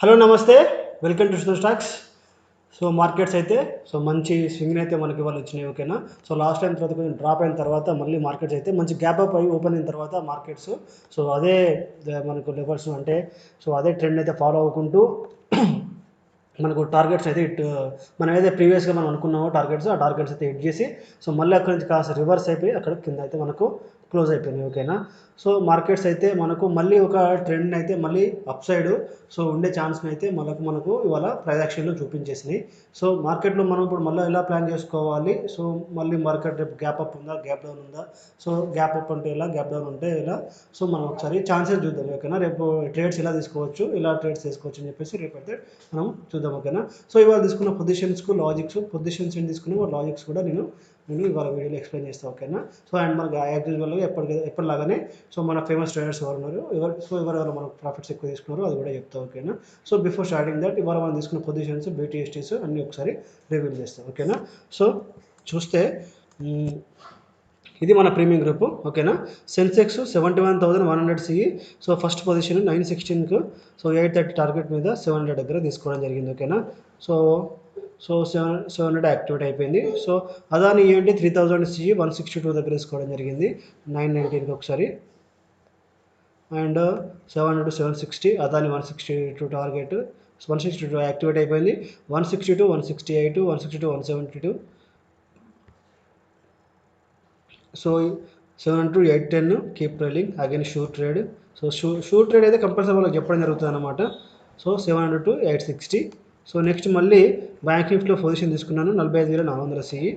Hello నమస్తే. Welcome to stocks. So markets అయితే మంచి స్వింగ్ అయితే మనకి ఇవాళ వచ్చినాయి. ఓకేనా. సో లాస్ట్ టైం తర్వాత కొంచెం డ్రాప్ అయిన తర్వాత మళ్ళీ మార్కెట్స్ అయితే మంచి గ్యాప్ అప్ అయ్యి ఓపెన్ అయిన తర్వాత మార్కెట్స్ అదే మనకు లెవెల్స్ అంటే అదే ట్రెండ్ అయితే ఫాలో అవ్వకుంటూ మనకు టార్గెట్స్ అయితే మనం ఏదైతే ప్రీవియస్గా మనం అనుకున్నామో ఆ టార్గెట్స్ అయితే హిట్ చేసి మళ్ళీ అక్కడి నుంచి కాస్త రివర్స్ అయిపోయి అక్కడ కింద అయితే మనకు క్లోజ్ అయిపోయినాయి. ఓకేనా. సో మార్కెట్స్ అయితే మనకు మళ్ళీ ఒక ట్రెండ్ అయితే మళ్ళీ అప్ సైడ్ ఉండే ఛాన్స్ని అయితే మనకు ఇవాళ ప్రైస్ యాక్షన్లో చూపించేసినాయి. సో మార్కెట్లో మనం ఇప్పుడు మళ్ళీ ఎలా ప్లాన్ చేసుకోవాలి? మళ్ళీ మార్కెట్ రేపు గ్యాప్ అప్ ఉందా, గ్యాప్ డౌన్ ఉందా? గ్యాప్ అప్ అంటే ఎలా, గ్యాప్ డౌన్ అంటే ఎలా? మనం ఒకసారి ఛాన్సెస్ చూద్దాం. ఓకేనా. రేపు ట్రేడ్స్ ఎలా తీసుకోవచ్చు, ఇలా ట్రేడ్స్ తీసుకోవచ్చు అని చెప్పేసి రేపు అయితే మనం చూద్దాం. ఓకేనా. ఇవాళ తీసుకున్న పొజిషన్స్కు లాజిక్స్, పొజిషన్స్ ఏం తీసుకున్నా లాజిక్స్ కూడా నేను ఇవాళ వీడియోలో ఎక్స్ప్లెయిన్ చేస్తాను. ఓకేనా. అండ్ మనకు యాజ్ యూజువల్గా ఎప్పటిలాగానే మన ఫేమస్ ట్రేడర్స్ ఎవరు ఉన్నారు, ఎవరెవరు మనకు ప్రాఫిట్స్ ఎక్కువ తీసుకున్నారో అది కూడా చెప్తాం. ఓకేనా. బిఫోర్ స్టార్టింగ్ దట్ ఇవాళ మనం తీసుకున్న పొజిషన్స్, BTSTs అన్నీ ఒకసారి రివ్యూ చేస్తాం. ఓకేనా. చూస్తే ఇది మన ప్రీమియం గ్రూప్. ఓకేనా. Sensex 71,100 CE. ఫస్ట్ పొజిషన్ 916కు 830 టార్గెట్ మీద 700 దగ్గర తీసుకోవడం జరిగింది. ఓకేనా. సెవెన్ హండ్రెడ్ యాక్టివేట్ అయిపోయింది. అదాని ఏంటి 3000 సిఈ 162 దగ్గర తీసుకోవడం జరిగింది 919కి ఒకసారి. అండ్ 700 760 అదాని 162 టార్గెట్ 162 యాక్టివేట్ అయిపోయింది. 162 168 162 172. 700 810 keep trailing again sure trade. Sure trade అయితే కంపల్సరీ వాళ్ళకి చెప్పడం జరుగుతుంది అనమాట. 700 to 860. నెక్స్ట్ మళ్ళీ బ్యాంక్ నిఫ్టీలో పొజిషన్ తీసుకున్నాను 45,400 సిఈ.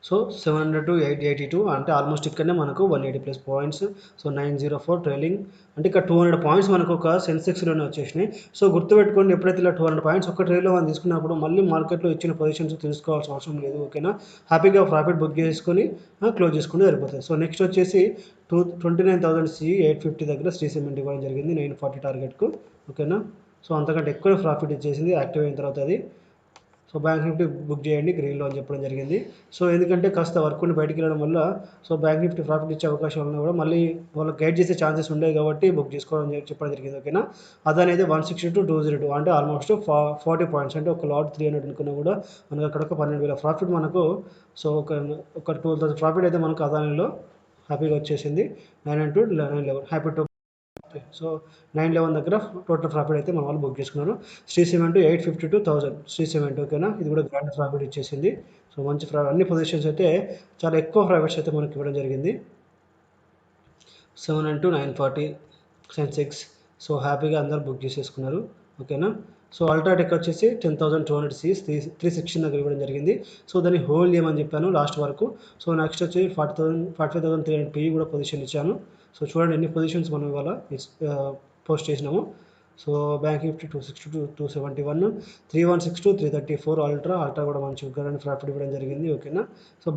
700 to 882 అంటే ఆల్మోస్ట్ ఇక్కడనే మనకు 180+ పాయింట్స్. 904 ట్రైలింగ్ అంటే ఇక్కడ 200 పాయింట్స్ మనకు ఒక సెన్సెక్స్లోనే వచ్చేసినాయి. గుర్తుపెట్టుకోండి, ఎప్పుడైతే ఇలా 200 పాయింట్స్ ఒక ట్రేడ్లో మనం తీసుకున్నప్పుడు మళ్ళీ మార్కెట్లో ఇచ్చిన పొజిషన్స్ తెలుసుకోవాల్సిన అవసరం లేదు. ఓకేనా. హ్యాపీగా ప్రాఫిట్ బుక్ చేసుకొని క్లోజ్ చేసుకుని సరిపోతుంది. నెక్స్ట్ వచ్చేసి 29,000 సిఈ 850 దగ్గర శ్రీ సిమెంట్ ఇవ్వడం జరిగింది 940 టార్గెట్కు. ఓకేనా. అంతకంటే ఎక్కువ ప్రాఫిట్ ఇచ్చేసింది యాక్టివ్ అయిన తర్వాత అది. బ్యాంక్ నిఫ్టీ బుక్ చేయండి గ్రీన్లో అని చెప్పడం జరిగింది. ఎందుకంటే కాస్త వర్క్ ఉండి బయటికి వెళ్ళడం వల్ల బ్యాంక్ నిఫ్టీ ప్రాఫిట్ ఇచ్చే అవకాశం ఉన్నా కూడా మళ్ళీ వాళ్ళు గైడ్ చేసే ఛాన్సెస్ ఉండేవి కాబట్టి బుక్ చేసుకోవడం చెప్పడం జరిగింది. ఓకేనా. అదనేది 162 202 అంటే ఆల్మోస్ట్ 40 పాయింట్స్ అంటే ఒక లాట్ 300 అనుకున్నా కూడా మనకు అక్కడ ఒక 12,000 ప్రాఫిట్ మనకు. ఒక 12,000 ప్రాఫిట్ అయితే మనకు అదానిలో హ్యాపీగా వచ్చేసింది. 9 to 911 హ్యాపీ టు. 911 దగ్గర టోటల్ ప్రాఫిట్ అయితే మన వాళ్ళు బుక్ చేసుకున్నారు. శ్రీ సిమెంట్ 852,000 శ్రీ సిమెంట్. ఓకేనా. ఇది కూడా గ్రాండ్ ప్రాఫిట్ ఇచ్చేసింది. మంచి అన్ని పొజిషన్స్ అయితే చాలా ఎక్కువ ప్రాఫిట్స్ అయితే మనకి ఇవ్వడం జరిగింది. 7 to 940 సెన్సెక్స్. హ్యాపీగా అందరు బుక్ చేసేసుకున్నారు. ఓకేనా. అల్ట్రాటెక్ వచ్చేసి 10,200 సిఎస్ 316 దగ్గర ఇవ్వడం జరిగింది. దాన్ని హోల్డ్ చేయమని చెప్పాను లాస్ట్ వరకు. నెక్స్ట్ వచ్చి 45,300 పిఈ కూడా పొజిషన్ ఇచ్చాను. చూడండి ఎన్ని పొజిషన్స్ మనం ఇవాళ పోస్ట్ చేసినాము. బ్యాంక్ నిఫ్టీ 262 271 3162 334 అల్ట్రా కూడా మంచి గ్రాండ్ ప్రాఫిట్ ఇవ్వడం జరిగింది. ఓకేనా.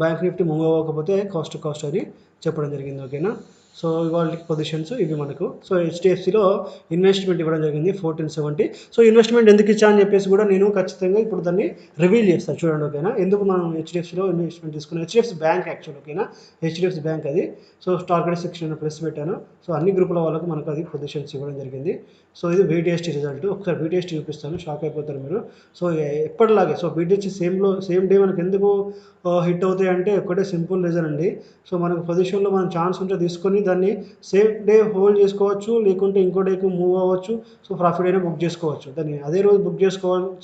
బ్యాంక్ నిఫ్టీ మూవ్ అవ్వకపోతే కాస్ట్ అని చెప్పడం జరిగింది. ఓకేనా. ఇవాళ పొజిషన్స్ ఇవి మనకు. HDFCలో ఇన్వెస్ట్మెంట్ ఇవ్వడం జరిగింది 1470. ఇన్వెస్ట్మెంట్ ఎందుకు ఇచ్చా అని చెప్పేసి కూడా నేను ఖచ్చితంగా ఇప్పుడు దాన్ని రివీల్ చేస్తాను చూడండి. ఓకేనా. ఎందుకు మనం HDFCలో ఇన్వెస్ట్మెంట్ తీసుకున్నాం, HDFC బ్యాంక్ యాక్చువల్. ఓకేనా. HDFC బ్యాంక్ అది. టార్గెట్ 600+ పెట్టాను. అన్ని గ్రూపుల వాళ్ళకు మనకు అది పొజిషన్స్ ఇవ్వడం జరిగింది. ఇది BTST రిజల్ట్. ఒకసారి BTST చూపిస్తాను, షాక్ అయిపోతారు మీరు. ఎప్పటిలాగే BTST సేమ్ డే మనకు ఎందుకు హిట్ అవుతాయి అంటే ఒకటే సింపుల్ రీజన్ అండి. మనకు పొజిషన్లో మనం ఛాన్స్ ఉంటే తీసుకొని దాన్ని సేమ్ డే హోల్డ్ చేసుకోవచ్చు, లేకుంటే ఇంకో డేకి మూవ్ అవ్వచ్చు. ప్రాఫిట్ అయినా బుక్ చేసుకోవచ్చు. దాన్ని అదే రోజు బుక్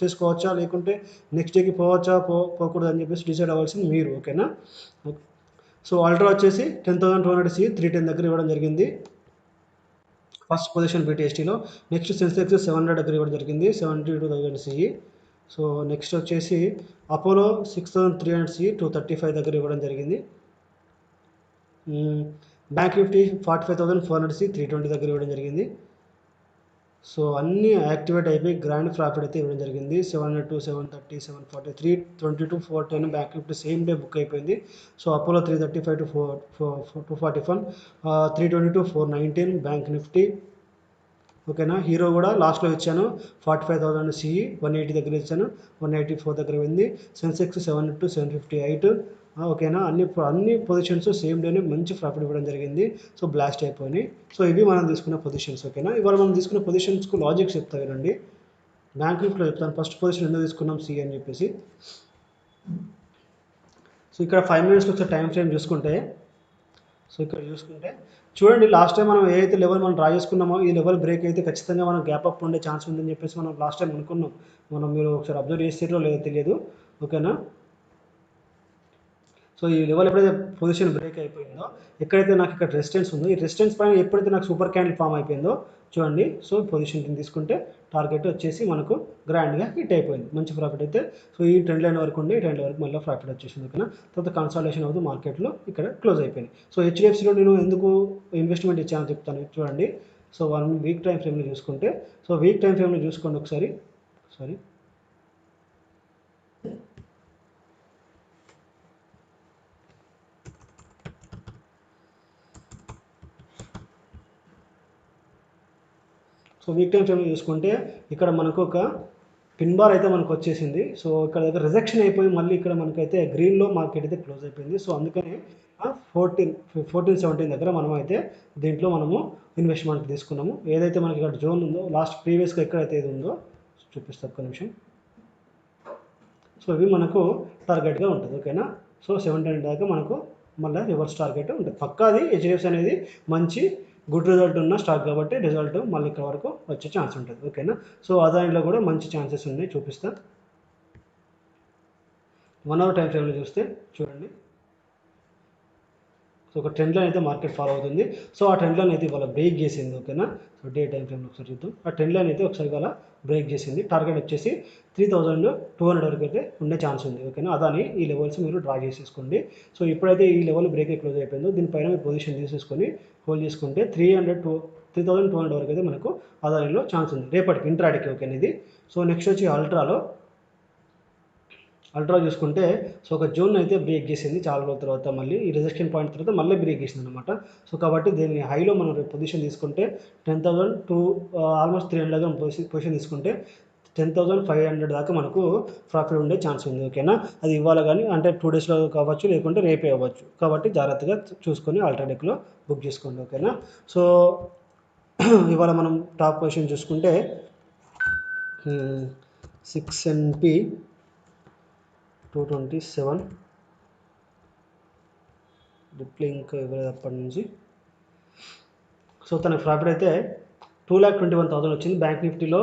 చేసుకోవచ్చా, లేకుంటే నెక్స్ట్ డేకి పోకూడదు అని చెప్పేసి డిసైడ్ అవ్వాల్సింది మీరు. ఓకేనా. అల్ట్రా వచ్చేసి 10,200 సిఈ 310 దగ్గర ఇవ్వడం జరిగింది ఫస్ట్ పొజిషన్ BTSTలో. నెక్స్ట్ సెన్సెక్స్ 700 దగ్గర ఇవ్వడం జరిగింది 72,000 సిఈ. నెక్స్ట్ వచ్చేసి అపోలో 6,300 సిఈ 235 దగ్గర ఇవ్వడం జరిగింది. బ్యాంక్ నిఫ్టీ 45,400 సిఈ 320 దగ్గర ఇవ్వడం జరిగింది. అన్నీ యాక్టివేట్ అయిపోయి గ్రాండ్ ప్రాఫిట్ అయితే ఇవ్వడం జరిగింది 702 730 740 322 410 bank Nifty same day book అయిపోయింది. Apollo 335 to 241 322 419 bank Nifty. ఓకేనా. హీరో కూడా లాస్ట్లో ఇచ్చాను 45,000 సిఈ 180 దగ్గర ఇచ్చాను 184 దగ్గర ఉంది. సెన్సెక్స్ 7 to 758 ఓకేనా, అన్ని పొజిషన్స్ సేమ్ డేనే మంచి ప్రాఫిట్ ఇవ్వడం జరిగింది. సో బ్లాస్ట్ అయిపోయినాయి. సో ఇవి మనం తీసుకున్న పొజిషన్స్. ఓకేనా, ఇవాళ మనం తీసుకున్న పొజిషన్స్కు లాజిక్స్ చెప్తా వినండి. బ్యాంక్ నిఫ్టీలో చెప్తాను. ఫస్ట్ పొజిషన్ ఎందుకు తీసుకున్నాం సి అని చెప్పేసి. సో ఇక్కడ 5 మినిట్స్లో ఒకసారి టైం ఫ్రేమ్ చూసుకుంటే, సో ఇక్కడ చూసుకుంటే చూడండి, లాస్ట్ టైం మనం ఏదైతే లెవెల్ మనం డ్రా చేసుకున్నామో ఈ లెవెల్ బ్రేక్ అయితే ఖచ్చితంగా మనం గ్యాప్ అప్ ఉండే ఛాన్స్ ఉందని చెప్పేసి మనం లాస్ట్ టైం అనుకున్నాం. మీరు ఒకసారి అబ్జర్వ్ చేసేటో లేదో తెలియదు. ఓకేనా, సో ఈ లెవెల్ ఎప్పుడైతే పొజిషన్ బ్రేక్ అయిపోయిందో, ఎక్కడైతే నాకు ఇక్కడ రెసిస్టెన్స్ ఉందో, ఈ రెసిస్టెన్స్ పైన ఎప్పుడైతే నాకు సూపర్ క్యాండిల్ ఫామ్ అయిపోయిందో చూడండి, సో పొజిషన్ తీసుకుంటే టార్గెట్ వచ్చేసి మనకు గ్రాండ్గా హిట్ అయిపోయింది. మంచి ప్రాఫిట్ అయితే సో ఈ ట్రెండ్ లైన్ వరకు ఉండి ఈ ట్రెండ్ వరకు మళ్ళీ ప్రాఫిట్ వచ్చేసింది. ఓకేనా, తర్వాత కన్సాలిడేషన్ అవుతూ మార్కెట్లో ఇక్కడ క్లోజ్ అయిపోయింది. సో హెచ్డిఎఫ్సిలో నేను ఎందుకు ఇన్వెస్ట్మెంట్ ఇచ్చానో చెప్తాను చూడండి. సో 1 వీక్ టైం ఫ్రేమ్లో చూసుకుంటే, సో వీక్ టైం ఫ్రేమ్లో చూసుకోండి ఒకసారి. సో వీక్ టైం ఫ్రేమ్లో చూసుకుంటే ఇక్కడ మనకు ఒక పిన్ బార్ అయితే మనకు వచ్చేసింది. సో ఇక్కడ దగ్గర రిజెక్షన్ అయిపోయి మళ్ళీ ఇక్కడ మనకైతే గ్రీన్లో మార్కెట్ అయితే క్లోజ్ అయిపోయింది. సో అందుకని 14-17 దగ్గర మనం అయితే దీంట్లో మనము ఇన్వెస్ట్మెంట్ తీసుకున్నాము. ఏదైతే మనకి ఇక్కడ జోన్ ఉందో, లాస్ట్ ప్రీవియస్గా ఎక్కడైతే ఇది ఉందో చూపిస్తాను ఒక్క నిమిషం. సో ఇవి మనకు టార్గెట్గా ఉంటుంది. ఓకేనా, సో 17 దాకా మనకు మళ్ళీ రివర్స్ టార్గెట్ ఉంటుంది. పక్కాది హెచ్డిఎఫ్సి అనేది మంచి గుడ్ రిజల్ట్ ఉన్న స్టాక్ కాబట్టి రిజల్ట్ మళ్ళీ ఇక్కడ వరకు వచ్చే ఛాన్స్ ఉంటుంది. ఓకేనా, సో అదానిలో కూడా మంచి ఛాన్సెస్ ఉన్నాయి, చూపిస్తా. 1 అవర్ టైం ఫ్రేమ్లో చూస్తే చూడండి, సో ఒక ట్రెండ్ లైన్ అయితే మార్కెట్ ఫాలో అవుతుంది. సో ఆ ట్రెండ్ లైన్ అయితే ఇవాళ బ్రేక్ చేసింది. ఓకేనా, సో డే టైం ఫ్రేమ్లో ఒకసారి చూద్దాం. ఆ ట్రెండ్ లైన్ అయితే ఒకసారి ఇవాళ బ్రేక్ చేసింది. టార్గెట్ వచ్చేసి 3200 వరకు అయితే ఉండే ఛాన్స్ ఉంది. ఓకేనా, అదాని ఈ లెవెల్స్ మీరు డ్రా చేసేసుకోండి. సో ఇప్పుడైతే ఈ లెవెల్ బ్రేక్ క్లోజ్ అయిపోయిందో దీనిపైన మీరు పొజిషన్ తీసేసుకొని హోల్డ్ చేసుకుంటే 3200 వరకు అయితే మనకు అదానిలో ఛాన్స్ ఉంది రేపటికి ఇంట్రాడేకి. ఓకేనా, ఇది. సో నెక్స్ట్ వచ్చి అల్ట్రా చూసుకుంటే, సో ఒక జోన్ అయితే బ్రేక్ చేసింది చాలా రోజుల తర్వాత. మళ్ళీ ఈ రిజెక్షన్ పాయింట్ తర్వాత మళ్ళీ బ్రేక్ చేసింది అనమాట. సో కాబట్టి దీన్ని హైలో మనం పొజిషన్ తీసుకుంటే 10,000 టు ఆల్మోస్ట్ 300 పొజిషన్ తీసుకుంటే 10,500 దాకా మనకు ప్రాఫిట్ ఉండే ఛాన్స్ ఉంది. ఓకేనా, అది ఇవ్వాలి కానీ అంటే 2 డేస్లో కావచ్చు, లేకుంటే రేపే అవ్వచ్చు. కాబట్టి జాగ్రత్తగా చూసుకొని అల్ట్రాడెక్లో బుక్ చేసుకోండి. ఓకేనా, సో ఇవాళ మనం టాప్ పొజిషన్ చూసుకుంటే 6NP 227 డిప్లే ఇంకా ఇవ్వలేదు అప్పటి నుంచి. సో తన ప్రాఫిట్ అయితే 2,21,000 వచ్చింది. బ్యాంక్ నిఫ్టీలో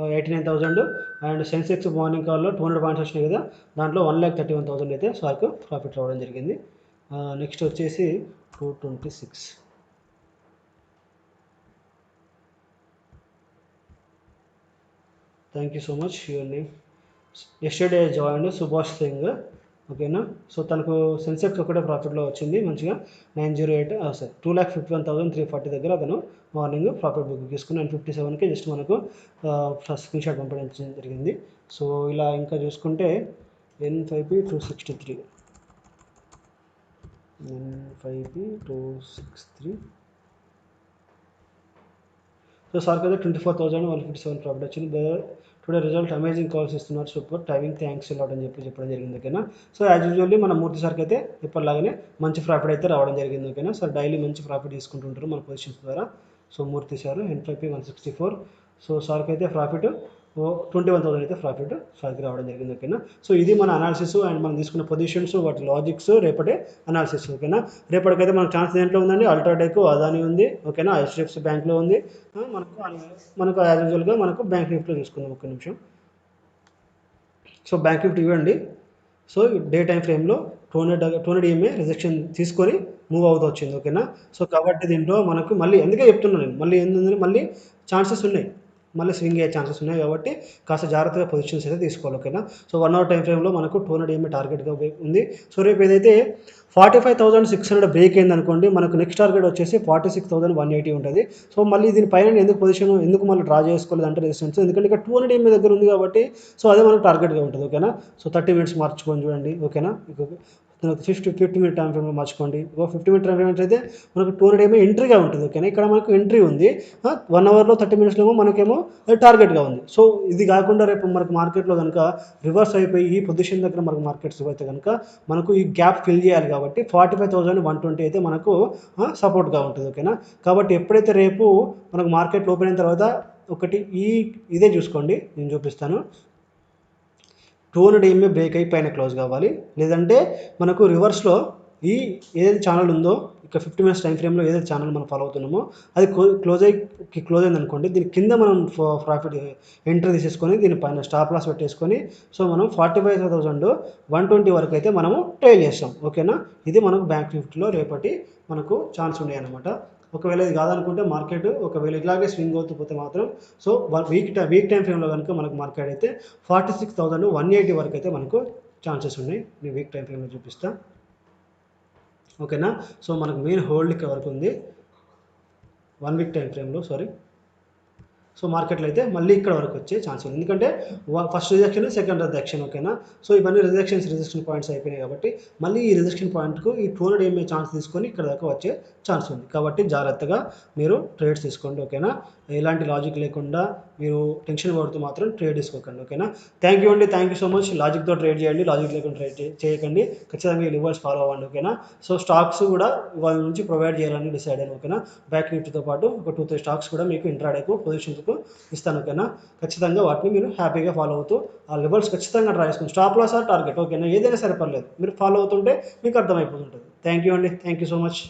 89,000 అండ్ సెన్సెక్స్ మార్నింగ్ కాల్లో 200 పాయింట్స్ వచ్చినాయి కదా, దాంట్లో 1,31,000 అయితే స్టాక్ ప్రాఫిట్ రావడం జరిగింది. నెక్స్ట్ వచ్చేసి 226. Thank you so much. Your name yesterday join Subhash Singh. ఓకేనా, సో తనకు సెన్సెక్స్ ఒకటే ప్రాఫిట్లో వచ్చింది మంచిగా 908 సార్ 2,51,340 దగ్గర అతను మార్నింగ్ ప్రాఫిట్ బుక్ తీసుకుని 957కి జస్ట్ మనకు స్క్రీన్ షాట్ పంపించడం జరిగింది. సో ఇలా ఇంకా చూసుకుంటే N5P 263 సో సార్కి అయితే 24,157 ప్రాఫిట్ వచ్చింది. టుడే రిజల్ట్ అమేజింగ్ కాల్స్ ఇస్తున్నారు, సూపర్ టైమింగ్, థ్యాంక్స్ లాట్ అని చెప్పడం జరిగింది. ఓకేనా, సో యాజ్ యూజువల్లీ మన మూర్తి సార్కి అయితే ఇప్పటిలాగానే మంచి ప్రాఫిట్ అయితే రావడం జరిగింది. ఓకేనా, సో డైలీ మంచి ప్రాఫిట్ తీసుకుంటుంటారు మన పొజిషన్స్ ద్వారా. సో మూర్తి సార్ N5P 164. సో సార్కి అయితే ప్రాఫిట్ 21,000 అయితే ప్రాఫిట్ సార్కి రావడం జరిగింది. ఓకేనా, సో ఇది మన అనాలిసిస్ అండ్ మనం తీసుకున్న పొజిషన్స్, వాటి లాజిక్స్, రేపటే అనాలిసిస్. ఓకేనా, రేపటికైతే మనకు ఛాన్స్ దేంట్లో ఉందండి, అల్ట్రాటెక్ అదాని ఉంది. ఓకేనా, హెచ్డిఎఫ్సి బ్యాంక్లో ఉంది. మనకు యాజ్ యూజువల్గా మనకు బ్యాంక్ నిఫ్టీలో చూసుకుందాం. ఒక్క నిమిషం. సో బ్యాంక్ నిఫ్టీ ఇవ్వండి. సో డే టైం ఫ్రేమ్లో 200 EMA రిజెక్షన్ తీసుకొని మూవ్ అవుతూ వచ్చింది. ఓకేనా, సో కాబట్టి దీంట్లో మనకు మళ్ళీ ఎందుకే చెప్తున్నాను నేను, మళ్ళీ ఏంటంటే మళ్ళీ ఛాన్సెస్ ఉన్నాయి, మళ్ళీ స్వింగ్ అయ్యే ఛాన్సెస్ ఉన్నాయి. కాబట్టి కాస్త జాగ్రత్తగా పొజిషన్స్ అయితే తీసుకోవాలి. ఓకేనా, సో 1 అవర్ టైం ఫ్రేమ్లో మనకు 200 EMA టార్గెట్గా ఉంది. సో రేపు ఏదైతే 45,600 బ్రేక్ అయింది అనుకోండి, మనకు నెక్స్ట్ టార్గెట్ వచ్చేసి 46,180 ఉంటుంది. సో మళ్ళీ దీని పైన ఎందుకు పొజిషన్ ఎందుకు మళ్ళీ డ్రా చేసుకోలేదు అంటే రెసిస్టెన్స్, ఎందుకంటే ఇక్కడ 200 EMA దగ్గర ఉంది కాబట్టి సో అదే మనకు టార్గెట్గా ఉంటుంది. ఓకేనా, సో 30 మినిట్స్ మార్చుకొని చూడండి. ఓకేనా, తర్వాత 50 మినిట్ టైం ఫ్రేమ్లో మార్చుకోండి. 50 మినిట్ టైం ఫ్రేమ్ అయితే మనకు 200 ఏమో ఎంట్రీగా ఉంటుంది. ఓకేనా, ఇక్కడ మనకు ఎంట్రీ ఉంది. 1 అవర్లో 30 మినిట్స్లో ఏమో మనకేమో టార్గెట్గా ఉంది. సో ఇది కాకుండా రేపు మనకు మార్కెట్లో కనుక రివర్స్ అయిపోయి ఈ పొజిషన్ దగ్గర మనకు మార్కెట్స్ అయితే కనుక మనకు ఈ గ్యాప్ ఫిల్ చేయాలి కాబట్టి 45,120 అయితే మనకు సపోర్ట్గా ఉంటుంది. ఓకేనా, కాబట్టి ఎప్పుడైతే రేపు మనకు మార్కెట్ ఓపెన్ అయిన తర్వాత ఒకటి ఇదే చూసుకోండి, నేను చూపిస్తాను. 200 EMA బ్రేక్ అయి పైన క్లోజ్ కావాలి, లేదంటే మనకు రివర్స్లో ఏదైతే ఛానల్ ఉందో ఇక 50 మినిట్స్ టైం ఫ్రేమ్లో ఏదైతే ఛానల్ మనం ఫాలో అవుతున్నామో అది క్లోజ్ అయింది అనుకోండి, దీని కింద మనం ప్రాఫిట్ ఎంట్రీ తీసేసుకొని దీనిపైన స్టాప్ లాస్ పెట్టేసుకొని సో మనం 45,120 వరకు అయితే మనము ట్రైల్ చేస్తాం. ఓకేనా, ఇది మనకు బ్యాంక్ నిఫ్టీలో రేపటి మనకు ఛాన్స్ ఉన్నాయి అనమాట. ఒకవేళ ఇది కాదనుకుంటే మార్కెట్ ఒకవేళ ఇలాగే స్వింగ్ అవుతూ పోతే మాత్రం సో వీక్ టైం ఫ్రేమ్లో కనుక మనకు మార్కెట్ అయితే 46,180 వరకు అయితే మనకు ఛాన్సెస్ ఉన్నాయి. నేను వీక్ టైం ఫ్రేమ్లో చూపిస్తా. ఓకేనా, సో మనకు మెయిన్ హోల్డ్ ఇక్కడ వరకు ఉంది 1 వీక్ టైం ఫ్రేమ్లో సో మార్కెట్లో అయితే మళ్ళీ ఇక్కడ వరకు వచ్చే ఛాన్స్ ఉంది, ఎందుకంటే ఫస్ట్ రిజెక్షన్ సెకండ్ రిజెక్షన్. ఓకేనా, సో ఇవన్నీ రిజెక్షన్ పాయింట్స్ అయిపోయినాయి కాబట్టి మళ్ళీ ఈ రిజెక్షన్ పాయింట్కు ఈ 200 EMA ఛాన్స్ తీసుకొని ఇక్కడ దాకా వచ్చే ఛాన్స్ ఉంది. కాబట్టి జాగ్రత్తగా మీరు ట్రేడ్స్ తీసుకోండి. ఓకేనా, ఎలాంటి లాజిక్ లేకుండా మీరు టెన్షన్ పడుతూ మాత్రం ట్రేడ్ తీసుకోకండి. ఓకేనా, థ్యాంక్ యూ అండి, థ్యాంక్ యూ సో మచ్. లాజిక్తో ట్రేడ్ చేయండి, లాజిక్ లేకుండా ట్రేడ్ చేయకండి. ఖచ్చితంగా ఈ లివర్స్ ఫాలో అవ్వండి. ఓకేనా, సో స్టాక్స్ కూడా వాళ్ళ నుంచి ప్రొవైడ్ చేయాలని డిసైడ్ అయ్యాను. ఓకేనా, బ్యాక్ నిఫ్టీతో పాటు ఒక 2-3 స్టాక్స్ కూడా మీకు ఇంట్రాడేకు పొజిషన్స్కు ఇస్తాను. ఓకేనా, ఖచ్చితంగా వాటిని మీరు హ్యాపీగా ఫాలో అవుతూ ఆ లెవెల్స్ ఖచ్చితంగా ట్రై చేసుకోండి. స్టాప్ లాస్ ఆర్ టార్గెట్ ఓకేనా, ఏదైనా సరే పర్లేదు, మీరు ఫాలో అవుతుంటే మీకు అర్థమైపోతుంటుంది. థ్యాంక్ యూ అండి, థ్యాంక్ యూ సో మచ్.